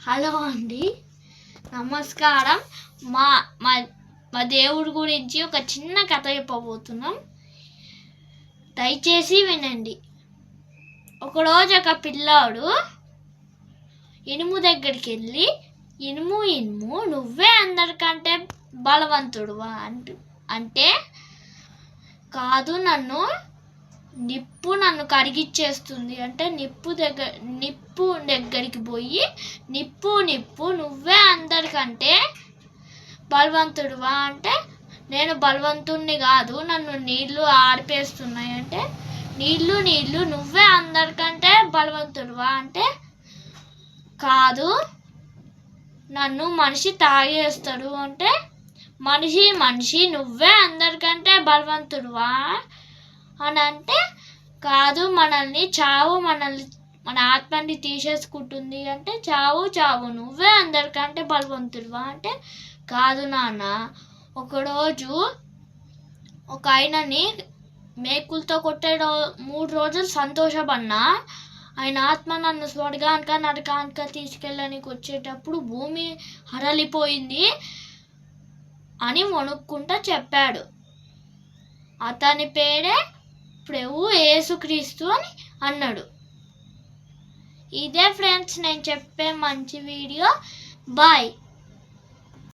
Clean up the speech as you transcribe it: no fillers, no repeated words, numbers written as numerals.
Hello అండి, నమస్కారం. మా మా మా దేవుడి గురించి ఒక చిన్న కథ చెప్పబోతున్నాం, దయచేసి వినండి. ఒకరోజు ఒక పిల్లాడు ఇనుము దగ్గరికి వెళ్ళి, ఇనుము నువ్వే అందరికంటే బలవంతుడువా అంటే, కాదు, నన్ను కరిగిచ్చేస్తుంది అంటే, నిప్పు దగ్గరికి పోయి నిప్పు నువ్వే అందరికంటే బలవంతుడువా అంటే, నేను బలవంతుణ్ణి కాదు, నన్ను నీళ్లు ఆడిపేస్తున్నాయి అంటే, నీళ్లు నువ్వే అందరికంటే బలవంతుడువా అంటే, కాదు, నన్ను మనిషి తాగేస్తాడు అంటే, మనిషి నువ్వే అందరికంటే బలవంతుడువా అని అంటే, కాదు, మన ఆత్మని తీసేసుకుంటుంది అంటే, చావు నువ్వే అందరికంటే బలవంతుడువా అంటే, కాదు నాన్న, ఒకరోజు ఒక ఆయనని మేకులతో కొట్టే 3 రోజులు సంతోషపడినా, ఆయన ఆత్మ నన్ను స్వర్గానిక నరకానిక తీసుకెళ్ళడానికి వచ్చేటప్పుడు భూమి హరలిపోయింది అని వణుక్కుంటా చెప్పాడు. అతని పేరే ప్రభు యేసుక్రీస్తు అని అన్నాడు. ఇదే ఫ్రెండ్స్ నేను చెప్పే మంచి వీడియో. బాయ్.